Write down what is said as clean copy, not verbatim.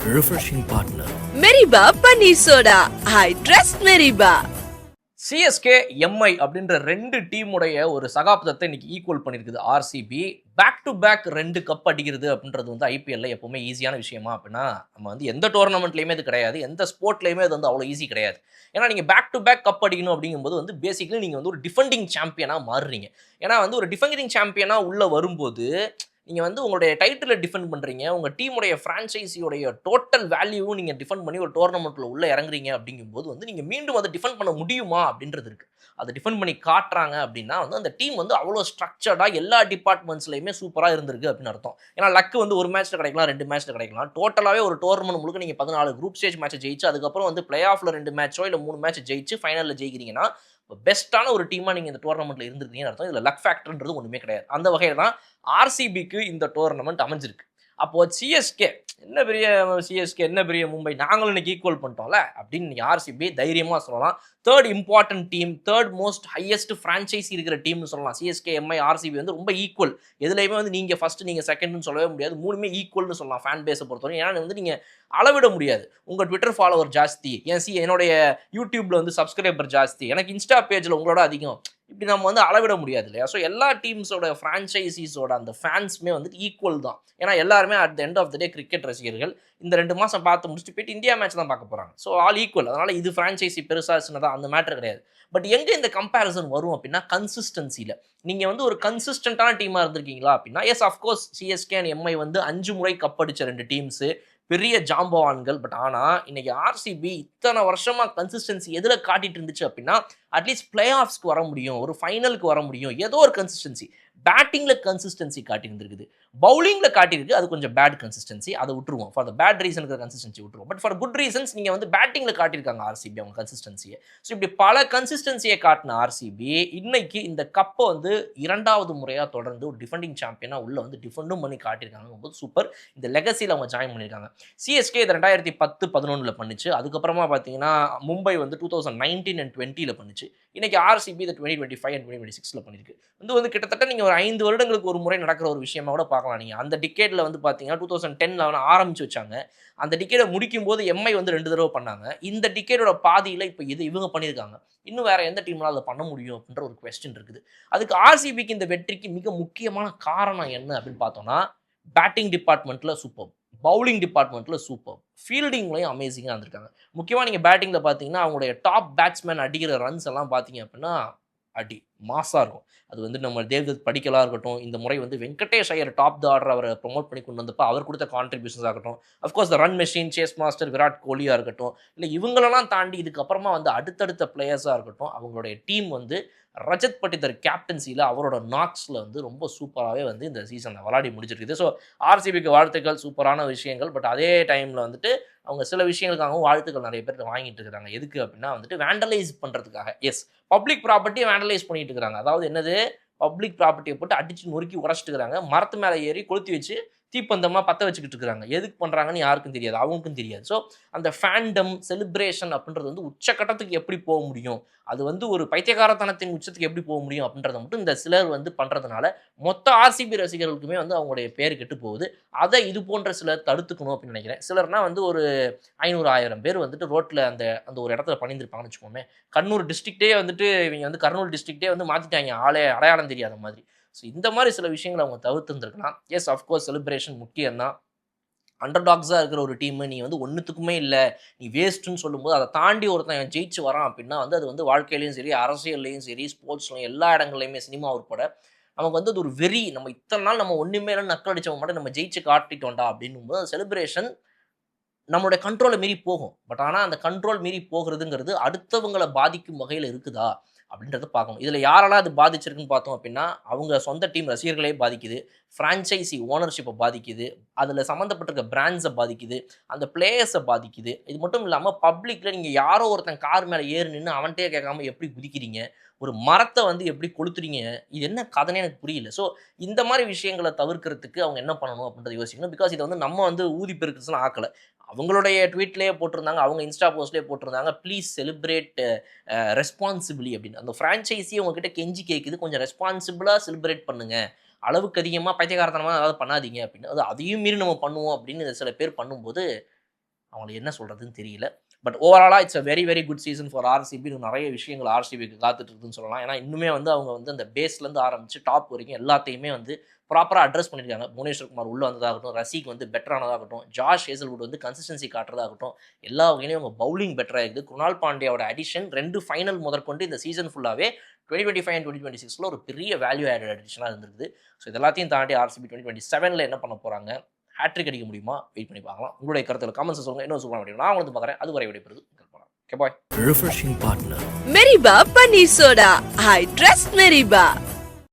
refreshing partner. Meriba Paneer Soda. I trust Meriba. CSK MI அப்படின்ற ரெண்டு டீமுடைய ஒரு சகாப்தத்தை இன்னைக்கு ஈக்குவல் பண்ணியிருக்குது RCB. Back to back 2 cup அடிக்கிறது அப்படின்றது வந்து ஐபிஎல்ல எப்பவுமே ஈஸியான விஷயமா அப்படின்னா நம்ம வந்து எந்த டோர்னமெண்ட்லையுமே இது கிடையாது, எந்த ஸ்போர்ட்லையுமே அது வந்து அவ்வளோ ஈஸி கிடையாது. ஏன்னா நீங்கள் பேக் டு பேக் கப் அடிக்கணும் அப்படிங்கும்போது வந்து பேசிக்கலி நீங்கள் வந்து ஒரு டிஃபெண்டிங் சாம்பியனாக மாறுறீங்க. ஏன்னா வந்து ஒரு டிஃபெண்டிங் சாம்பியனாக உள்ளே வரும்போது நீங்கள் வந்து உங்களுடைய டைட்டிலை டிஃபெண்ட் பண்ணுறீங்க, உங்கள் டீமுடைய ஃப்ரான்ச்சைஸியோடைய டோட்டல் வேல்யூவும் நீங்கள் டிஃபெண்ட் பண்ணி ஒரு டோர்னமெண்ட்டில் உள்ளே இறங்குறீங்க அப்படிங்கும்போது வந்து நீங்கள் மீண்டும் அதை டிஃபெண்ட் பண்ண முடியுமா அப்படின்றது இருக்குது. அதை டிஃபெண்ட் பண்ணி காட்டுறாங்க அப்படின்னா வந்து அந்த டீம் வந்து அவ்வளோ ஸ்ட்ரக்சர்டாக எல்லா டிபார்ட்மெண்ட்ஸ்லையுமே சூப்பராக இருந்திருக்கு அப்படின்னு அர்த்தம். ஏன்னா லக்கு வந்து ஒரு மேட்ச்சில் கிடைக்கலாம், 2 மேட்ச்சில் கிடைக்கலாம். டோட்டலாகவே ஒரு டோர்னமெண்ட் முழுக்க நீங்கள் 14 குரூப் ஸ்டேஜ் மேட்ச்சை ஜெயிச்சு அதுக்கப்புறம் வந்து பிளே ஆஃபில் 2 மேட்சோ இல்லை 3 மேட்ச் ஜெயிச்சு ஃபைனலில் ஜெயிக்கிறீங்கன்னா பெஸ்ட்டான ஒரு டீமாக நீங்கள் இந்த டோர்னமெண்ட்டில் இருந்திருக்கீங்கன்னு அர்த்தம். இதில் லக் ஃபேக்டர்ன்றது ஒன்றுமே கிடையாது. அந்த வகையில் தான் ஆர்சிபிக்கு இந்த டோர்னமெண்ட் அமைஞ்சிருக்கு. அப்போது சிஎஸ்கே என்ன பெரிய மும்பை, நாங்களும் இன்னைக்கு ஈக்குவல் பண்ணிட்டோம்ல அப்படின்னு இன்னைக்கு ஆர்சிபி தைரியமாக சொல்லலாம். Third important team, third most highest franchise இருக்கிற டீம்னு சொல்லலாம். சிஎஸ்கே எம்ஐ ஆர்சிபி வந்து ரொம்ப ஈக்குவல். எதுலையுமே வந்து நீங்கள் ஃபர்ஸ்ட் நீங்கள் செகண்ட்னு சொல்லவே முடியாது, மூணுமே ஈக்குவல்னு சொல்லலாம் ஃபேன் பேஸை பொறுத்தவரை. ஏன்னா வந்து நீங்கள் அளவிட முடியாது. உங்கள் ட்விட்டர் ஃபாலோவர் ஜாஸ்தி, என்னுடைய யூடியூப்ல வந்து சப்ஸ்கிரைபர் ஜாஸ்தி, எனக்கு இன்ஸ்டா பேஜில் உங்களோட அதிகம், இப்படி நம்ம வந்து அளவிட முடியாது இல்லையா? ஸோ எல்லா டீம்ஸோட ஃப்ரான்ச்சைசிஸோட அந்த ஃபேன்ஸுமே வந்துட்டு ஈக்குவல் தான். ஏன்னா எல்லாருமே at the end of the day cricket ரசிகர்கள். இந்த 2 மாதம் பார்த்து முடிச்சுட்டு போயிட்டு இந்தியா மேட்ச் தான் பார்க்க போகிறாங்க. So all equal. அதனால் இது ஃப்ரான்ச்சைசி பெருசாக சின்னதாக அந்த மேட்டர் கிடையாது. பட் எங்கே இந்த கம்பேரிசன் வரும் அப்படின்னா கன்சிஸ்டன்சியில். நீங்கள் வந்து ஒரு கன்சிஸ்டண்ட்டான டீமாக இருந்திருக்கீங்களா அப்படின்னா yes of course CSK and Mi வந்து 5 முறை கப் அடித்த 2 டீம்ஸு, பெரிய ஜாம்பவான்கள். பட் ஆனால் இன்னைக்கு ஆர்சிபி இத்தனை வருஷமா கன்சிஸ்டன்சி எதில் காட்டிட்டு இருந்துச்சு அப்படின்னா அட்லீஸ்ட் பிளே ஆஃப்ஸ்க்கு வர முடியும், ஒரு ஃபைனலுக்கு வர முடியும், ஏதோ ஒரு கன்சிஸ்டன்சி. பேட்டிங்கில் கன்சிஸ்டன்சி காட்டியிருந்துருக்குது, பவுலிங்கில் காட்டியிருக்கு, அது கொஞ்சம் பேட் கன்சிஸ்டன்சி, அதை விட்டுருவோம். ஃபார் த பேட் ரீசனுக்கு கன்சிஸ்டன்சி விட்டுருவோம். பட் ஃபார் குட் ரீசன்ஸ் நீங்கள் வந்து பேட்டிங்கில் காட்டியிருக்காங்க ஆர்சிபி அவங்க கன்சிஸ்டன்சியை. ஸோ இப்படி பல கன்சிஸ்டன்சியை காட்டின ஆர்சிபி இன்னைக்கு இந்த கப்பை வந்து 2வது முறையாக தொடர்ந்து ஒரு டிஃபெண்டிங் சாம்பியனாக உள்ள வந்து டிஃபெண்டும் பண்ணி காட்டியிருக்காங்க. ரொம்ப சூப்பர். இந்த லெகசியில் அவங்க ஜாயின் பண்ணியிருக்காங்க. சிஎஸ்கே இது 2010-11 பண்ணுச்சு. அதுக்கப்புறமா பார்த்தீங்கன்னா மும்பை வந்து 2019 and 20 பண்ணுச்சு. இன்னைக்கு ஆர்சிபி இந்த 2025 and 2026 பண்ணியிருக்கு. வந்து கிட்டத்தட்ட நீங்கள் ஒரு 5 வருடங்களுக்கு ஒரு முறை நடக்கிற ஒரு விஷயமா கூட பார்க்கலாம். நீங்கள் அந்த டிக்கெட்டில் வந்து பார்த்தீங்கன்னா 2010 ஆரம்பிச்சு வச்சாங்க. அந்த டிக்கெட்டை முடிக்கும் போது எம்ஐ வந்து 2 தடவை பண்ணாங்க. இந்த டிக்கெட்டோட பாதியில் இப்போ இவங்க பண்ணியிருக்காங்க. இன்னும் வேற எந்த டீம்னால அதை பண்ண முடியும் அப்படின்ற ஒரு கொஸ்டின் இருக்குது. அதுக்கு ஆர்சிபிக்கு இந்த வெற்றிக்கு மிக முக்கியமான காரணம் என்ன அப்படின்னு பார்த்தோம்னா பேட்டிங் டிபார்ட்மெண்ட்டில் சூப்பர், பவுலிங் டிபார்ட்மெண்ட்டில் சூப்பர், ஃபீல்டிங்லையும் அமேசிங்காக இருந்திருக்காங்க. முக்கியமாக நீங்கள் பேட்டிங்கில் பார்த்தீங்கன்னா அவங்களுடைய டாப் பேட்ஸ்மேன் அடிக்கிற ரன்ஸ் எல்லாம் பார்த்தீங்க அப்படின்னா அடி மாசாக இருக்கும். அது வந்து நம்ம தேவ்தத் படிக்கலாக இருக்கட்டும், இந்த முறை வந்து Venkatesh Iyer top the order அவரை ப்ரொமோட் பண்ணி கொண்டு வந்தப்போ அவர் கொடுத்த கான்ட்ரிபியூஷன்ஸ் ஆகட்டும், of course the run machine chase master Virat கோலியாக இருக்கட்டும், இல்லை இவங்களெல்லாம் தாண்டி இதுக்கப்புறமா வந்து அடுத்தடுத்த பிளேயர்ஸாக இருக்கட்டும், அவங்களுடைய டீம் வந்து ரஜத் பட்டிதர் கேப்டன்சியில் அவரோட நாக்ஸில் வந்து ரொம்ப சூப்பராகவே வந்து இந்த சீசனில் விளையாடி முடிச்சிருக்குது. ஸோ ஆர்சிபிக்கு வாழ்த்துக்கள், சூப்பரான விஷயங்கள். பட் அதே டைமில் வந்துட்டு அவங்க சில விஷயங்களுக்காகவும் வாழ்த்துக்கள் நிறைய பேர் வாங்கிட்டு இருக்கிறாங்க. எதுக்கு அப்படின்னா வந்துட்டு வேண்டலைஸ் பண்ணுறதுக்காக. எஸ், பப்ளிக் ப்ராப்பர்ட்டியை வேண்டலைஸ் பண்ணிட்டு இருக்கிறாங்க. அதாவது என்னது, பப்ளிக் ப்ராப்பர்ட்டியை போட்டு அடிச்சு நொறுக்கி உடச்சிட்டு இருக்கிறாங்க, மரத்து மேலே ஏறி கொளுத்தி வச்சு தீப்பந்தமாக பற்ற வச்சுக்கிட்டு இருக்கிறாங்க. எதுக்கு பண்ணுறாங்கன்னு யாருக்கும் தெரியாது, அவங்களுக்கும் தெரியாது. ஸோ அந்த ஃபேண்டம் செலிப்ரேஷன் அப்படின்றது வந்து உச்சக்கட்டத்துக்கு எப்படி போக முடியும், அது வந்து ஒரு பைத்தியகாரத்தனத்தின் உச்சத்துக்கு எப்படி போக முடியும் அப்படின்றத மட்டும் இந்த சிலர் வந்து பண்ணுறதுனால மொத்த ஆர்சிபி ரசிகர்களுக்குமே வந்து அவங்களுடைய பேர் கெட்டு போகுது. அதை இது போன்ற சிலர் தடுத்துக்கணும் அப்படின்னு நினைக்கிறேன். சிலர்னா வந்து ஒரு 500-1000 பேர் வந்துட்டு ரோட்டில் அந்த அந்த ஒரு இடத்துல பண்ணியிருப்பாங்கன்னு வச்சுக்கோமே. கண்ணூர் டிஸ்ட்ரிக்டே வந்துட்டு இவங்க வந்து கர்னூல் டிஸ்ட்ரிக்டே வந்து மாற்றிட்டாங்க, ஆளே அடையாளம் தெரியாத மாதிரி. ஸோ இந்த மாதிரி சில விஷயங்களை அவங்க தவிர்த்துருந்துருக்கலாம். எஸ் அஃப்கோர்ஸ் செலிப்ரேஷன் முக்கியம்தான். அண்டர்டாக்ஸாக இருக்கிற ஒரு டீமு நீ வந்து ஒன்றுத்துக்குமே இல்லை, நீ வேஸ்ட்டுன்னு சொல்லும்போது அதை தாண்டி ஒருத்தன் ஜெயிச்சு வரான் அப்படின்னா வந்து அது வந்து வாழ்க்கையிலையும் சரி, அரசியல்லையும் சரி, ஸ்போர்ட்ஸ்லையும் எல்லா இடங்கள்லையுமே சினிமா உட்பட நமக்கு வந்து அது ஒரு வெறி. நம்ம இத்தனை நாள் நம்ம ஒன்றுமே நக்கல் அடித்தவங்க மட்டும் நம்ம ஜெயிச்சு காட்டிட்டோம்டா அப்படின்னும் போது அந்த செலிப்ரேஷன் நம்மளுடைய கண்ட்ரோலை மீறி போகும். பட் ஆனால் அந்த கண்ட்ரோல் மீறி போகிறதுங்கிறது அடுத்தவங்களை பாதிக்கும் வகையில் இருக்குதா அப்படின்றத பார்க்கணும். இதில் யாரெல்லாம் அது பாதிச்சிருக்குன்னு பார்த்தோம் அப்படின்னா அவங்க சொந்த டீம் ரசிகர்களே பாதிக்குது, ஃப்ரான்ச்சைசி ஓனர்ஷிப்பை பாதிக்குது, அதில் சம்மந்தப்பட்டிருக்க பிராண்ட்ஸை பாதிக்குது, அந்த பிளேயர்ஸை பாதிக்குது. இது மட்டும் இல்லாமல் பப்ளிக்கில் நீங்கள் யாரோ ஒருத்தன் கார் மேலே ஏறி நின்று அவன்கிட்டே கேட்காம எப்படி குதிக்கிறீங்க, ஒரு மரத்தை வந்து எப்படி கொளுத்துறீங்க, இது என்ன கதைன்னு எனக்கு புரியல. ஸோ இந்த மாதிரி விஷயங்களை தவிர்க்கிறதுக்கு அவங்க என்ன பண்ணணும் அப்படின்றத யோசிக்கணும். பிகாஸ் இதை வந்து நம்ம வந்து ஊதி பெருக்குறதுலாம் ஆக்கலை. அவங்களுடைய ட்வீட்லேயே போட்டிருந்தாங்க, அவங்க இன்ஸ்டா போஸ்ட்லேயே போட்டிருந்தாங்க, ப்ளீஸ் செலிப்ரேட் ரெஸ்பான்சிபிளி அப்படின்னு. அந்த ஃப்ரான்ச்சைஸி உங்ககிட்ட கெஞ்சி கேட்குது, கொஞ்சம் ரெஸ்பான்சிபிளாக செலிப்ரேட் பண்ணுங்கள், அளவுக்கு அதிகமாக பைத்தியகாரத்தனமாக ஏதாவது பண்ணாதீங்க அப்படின்னு. அது அதையும் மீறி நம்ம பண்ணுவோம் அப்படின்னு சில பேர் பண்ணும்போது அவங்களுக்கு என்ன சொல்கிறதுன்னு தெரியல. பட் ஓவராலாக it's a very very good season for RCB. நிறைய விஷயங்கள் ஆர்சிபிக்கு காத்துட்டு இருக்குதுன்னு சொல்லலாம். ஏன்னா இன்னுமே வந்து அவங்க வந்து அந்த பேஸ்லேருந்து ஆரம்பித்து டாப் வரைக்கும் எல்லாத்தையுமே வந்து ப்ராப்பராக அட்ரஸ் பண்ணியிருக்காங்க. புவனேஸ்வர் குமார் உள்ளே வந்ததாகட்டும், ரசிக் வந்து பெட்டரானதாகட்டும், ஜாஷ் ஹேசல்வுட் வந்து கன்சிஸ்டன்சி காட்டுறதாகட்டும், எல்லா வகையிலையும் அவங்க பவுலிங் பெட்டராக இருக்குது. குணால் பாண்டியாவோட அடிஷன் 2 ஃபைனல் முதற்கொண்டு இந்த சீசன் ஃபுல்லாகவே 2025 அண்ட் 2026 ஒரு பெரிய வேல்யூ ஆடட் அடிஷனாக இருந்திருக்குது. ஸோ இதெல்லாத்தையும் தாண்டி ஆர்சிபி 2027 என்ன பண்ண போகிறாங்க, ஹேட்ரிக் அடிக்க முடியுமா, வெயிட் பண்ணி பார்க்கலாம். உங்களுடைய கருத்தில் கமெண்ட்ஸ் சொல்லுங்கள். இன்னும் சூப்பராக முடியும். நான் வந்து பார்க்குறேன். அதுவரை விடைபெறுது. Okay bye. Refreshing partner. Meriba Paneer Soda. I trust Meriba.